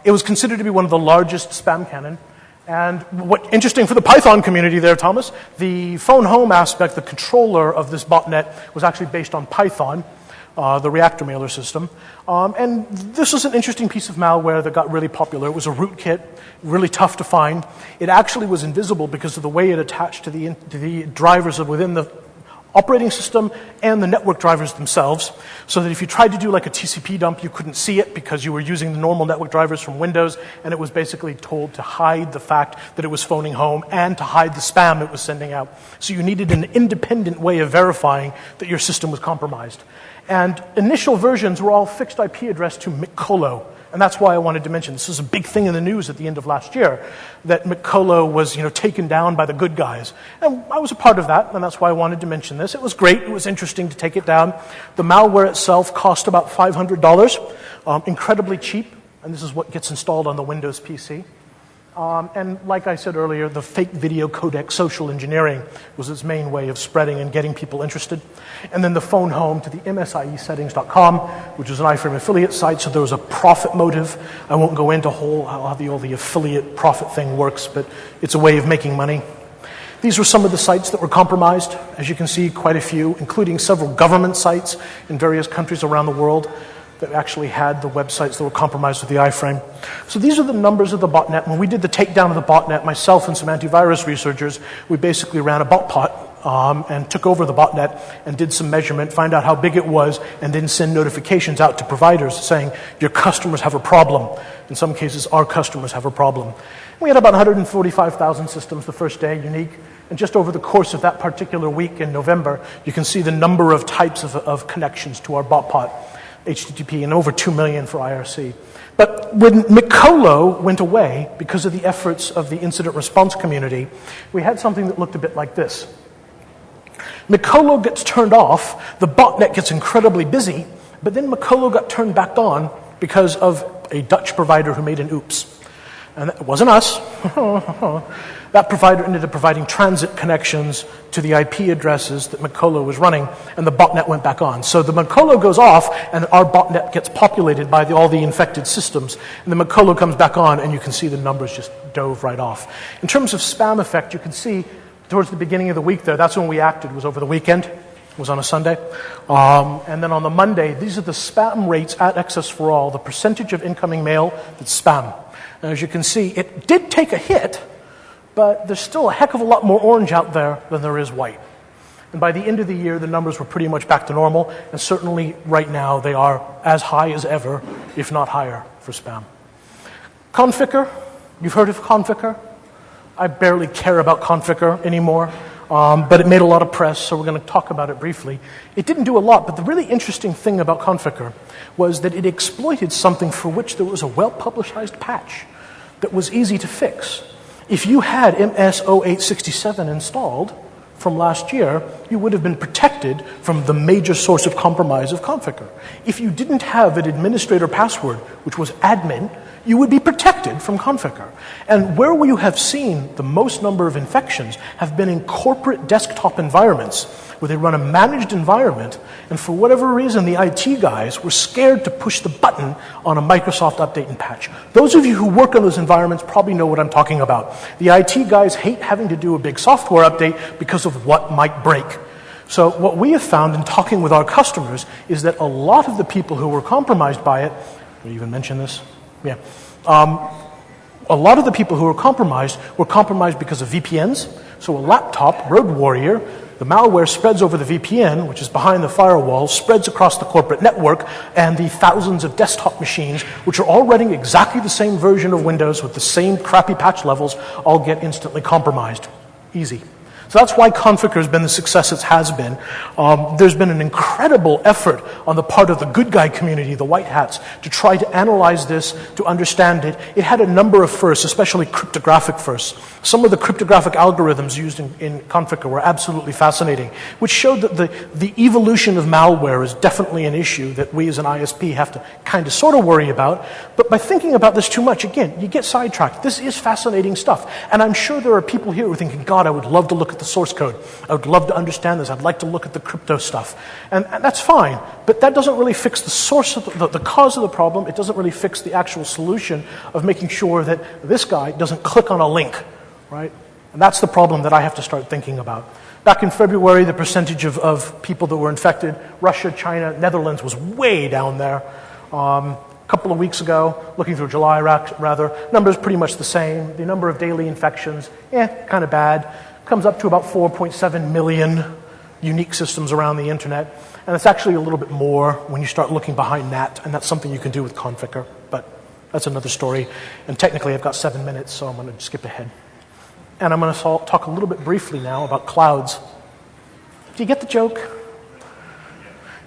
It was considered to be one of the largest spam cannon. And what interesting for the Python community there, Thomas, the phone home aspect, the controller of this botnet was actually based on Python, the reactor mailer system. And this was an interesting piece of malware that got really popular. It was a rootkit, really tough to find. It actually was invisible because of the way it attached to the drivers within the operating system and the network drivers themselves, so that if you tried to do like a TCP dump, you couldn't see it because you were using the normal network drivers from Windows, and it was basically told to hide the fact that it was phoning home and to hide the spam it was sending out. So you needed an independent way of verifying that your system was compromised. And initial versions were all fixed IP addressed to McColo. And that's why I wanted to mention, this was a big thing in the news at the end of last year, that McColo was, taken down by the good guys. And I was a part of that, and that's why I wanted to mention this. It was great. It was interesting to take it down. The malware itself cost about $500, incredibly cheap, and this is what gets installed on the Windows PC. And like I said earlier, the fake video codec social engineering was its main way of spreading and getting people interested. And then the phone home to the msiesettings.com, which was an iframe affiliate site, so there was a profit motive. I won't go into how all the affiliate profit thing works, but it's a way of making money. These were some of the sites that were compromised. As you can see, quite a few, including several government sites in various countries around the world that actually had the websites that were compromised with the iframe. So these are the numbers of the botnet. When we did the takedown of the botnet, myself and some antivirus researchers, we basically ran a botpot and took over the botnet and did some measurement, find out how big it was, and then send notifications out to providers saying, your customers have a problem. In some cases, our customers have a problem. We had about 145,000 systems the first day, unique. And just over the course of that particular week in November, you can see the number of types of connections to our botpot. HTTP, and over 2 million for IRC. But when McColo went away, because of the efforts of the incident response community, we had something that looked a bit like this. McColo gets turned off, the botnet gets incredibly busy, but then McColo got turned back on because of a Dutch provider who made an oops. And it wasn't us. That provider ended up providing transit connections to the IP addresses that McColo was running, and the botnet went back on. So the McColo goes off, and our botnet gets populated by all the infected systems, and the McColo comes back on, and you can see the numbers just dove right off. In terms of spam effect, you can see towards the beginning of the week there, that's when we acted, was over the weekend. It was on a Sunday. And then on the Monday, these are the spam rates at Access for All, the percentage of incoming mail that's spam. And as you can see, it did take a hit, but there's still a heck of a lot more orange out there than there is white. And by the end of the year, the numbers were pretty much back to normal, and certainly right now they are as high as ever, if not higher, for spam. Conficker, you've heard of Conficker? I barely care about Conficker anymore, but it made a lot of press, so we're going to talk about it briefly. It didn't do a lot, but the really interesting thing about Conficker was that it exploited something for which there was a well-publicized patch that was easy to fix. If you had MS-0867 installed from last year, you would have been protected from the major source of compromise of Conficker. If you didn't have an administrator password, which was admin, you would be protected from Conficker. And where you have seen the most number of infections have been in corporate desktop environments where they run a managed environment, and for whatever reason, the IT guys were scared to push the button on a Microsoft update and patch. Those of you who work in those environments probably know what I'm talking about. The IT guys hate having to do a big software update because of what might break. So what we have found in talking with our customers is that a lot of the people who were compromised by it, did I even mention this? Yeah. A lot of the people who were compromised because of VPNs. So a laptop, Road Warrior, the malware spreads over the VPN, which is behind the firewall, spreads across the corporate network, and the thousands of desktop machines, which are all running exactly the same version of Windows with the same crappy patch levels, all get instantly compromised. Easy. So that's why Conficker has been the success it has been. There's been an incredible effort on the part of the good guy community, the white hats, to try to analyze this, to understand it. It had a number of firsts, especially cryptographic firsts. Some of the cryptographic algorithms used in Conficker were absolutely fascinating, which showed that the evolution of malware is definitely an issue that we as an ISP have to kind of sort of worry about. But by thinking about this too much, again, you get sidetracked. This is fascinating stuff. And I'm sure there are people here who are thinking, God, I would love to look at the source code. I would love to understand this. I'd like to look at the crypto stuff. And that's fine. But that doesn't really fix the source of the cause of the problem. It doesn't really fix the actual solution of making sure that this guy doesn't click on a link. Right? And that's the problem that I have to start thinking about. Back in February, the percentage of people that were infected, Russia, China, Netherlands, was way down there. A couple of weeks ago, looking through July rather, numbers pretty much the same. The number of daily infections, kind of bad. Comes up to about 4.7 million unique systems around the internet. And it's actually a little bit more when you start looking behind that, and that's something you can do with Conficker. But that's another story. And technically, I've got 7 minutes, so I'm going to skip ahead. And I'm going to talk a little bit briefly now about clouds. Do you get the joke?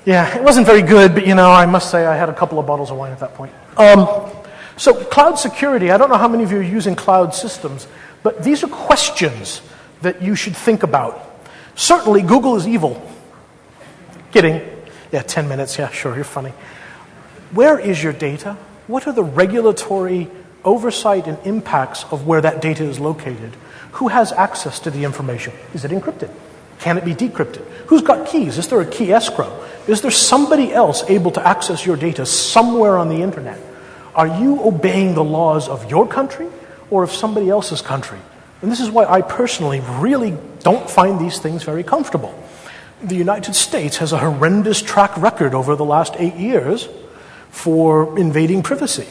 Yeah, it wasn't very good, but I must say I had a couple of bottles of wine at that point. So cloud security, I don't know how many of you are using cloud systems, but these are questions that you should think about. Certainly, Google is evil. Kidding. Yeah, 10 minutes. Yeah, sure, you're funny. Where is your data? What are the regulatory oversight and impacts of where that data is located? Who has access to the information? Is it encrypted? Can it be decrypted? Who's got keys? Is there a key escrow? Is there somebody else able to access your data somewhere on the internet? Are you obeying the laws of your country or of somebody else's country? And this is why I personally really don't find these things very comfortable. The United States has a horrendous track record over the last 8 years for invading privacy.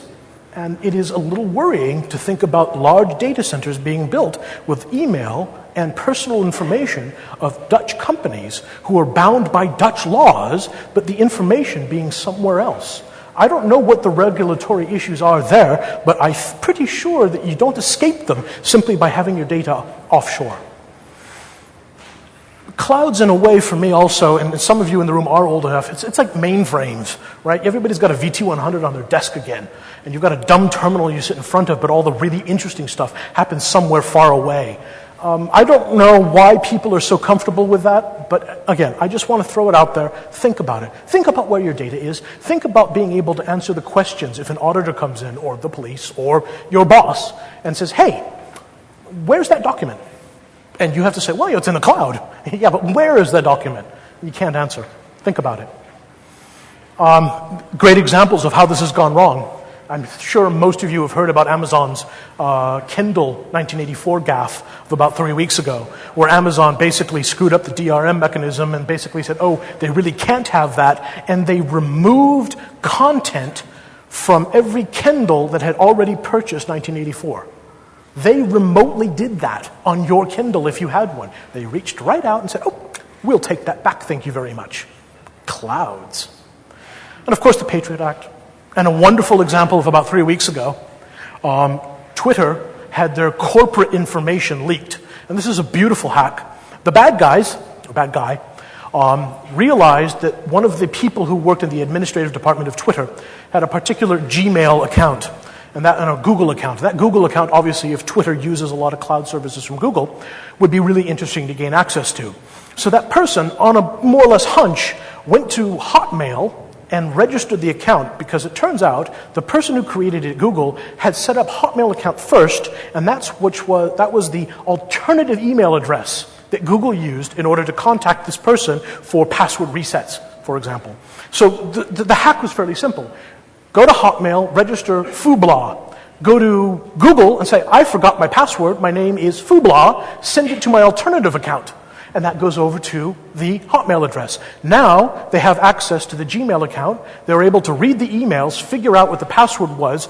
And it is a little worrying to think about large data centers being built with email and personal information of Dutch companies who are bound by Dutch laws, but the information being somewhere else. I don't know what the regulatory issues are there, but I'm pretty sure that you don't escape them simply by having your data offshore. Clouds, in a way, for me also, and some of you in the room are old enough, it's like mainframes, right? Everybody's got a VT100 on their desk again, and you've got a dumb terminal you sit in front of, but all the really interesting stuff happens somewhere far away. I don't know why people are so comfortable with that, but again, I just want to throw it out there. Think about it. Think about where your data is. Think about being able to answer the questions if an auditor comes in, or the police, or your boss, and says, hey, where's that document? And you have to say, well, it's in the cloud. Yeah, but where is that document? You can't answer. Think about it. Great examples of how this has gone wrong. I'm sure most of you have heard about Amazon's Kindle 1984 gaffe of about 3 weeks ago, where Amazon basically screwed up the DRM mechanism and basically said, oh, they really can't have that, and they removed content from every Kindle that had already purchased 1984. They remotely did that on your Kindle if you had one. They reached right out and said, oh, we'll take that back, thank you very much. Clouds. And of course the Patriot Act. And a wonderful example of about 3 weeks ago, Twitter had their corporate information leaked. And this is a beautiful hack. The bad guy, realized that one of the people who worked in the administrative department of Twitter had a particular Gmail account. And a Google account. That Google account, obviously, if Twitter uses a lot of cloud services from Google, would be really interesting to gain access to. So that person, on a more or less hunch, went to Hotmail and registered the account, because it turns out the person who created it at Google had set up Hotmail account first, and that was the alternative email address that Google used in order to contact this person for password resets, for example. So the hack was fairly simple. Go to Hotmail, register Fooblah. Go to Google and say, I forgot my password, my name is Fooblah, send it to my alternative account. And that goes over to the Hotmail address. Now, they have access to the Gmail account. They're able to read the emails, figure out what the password was,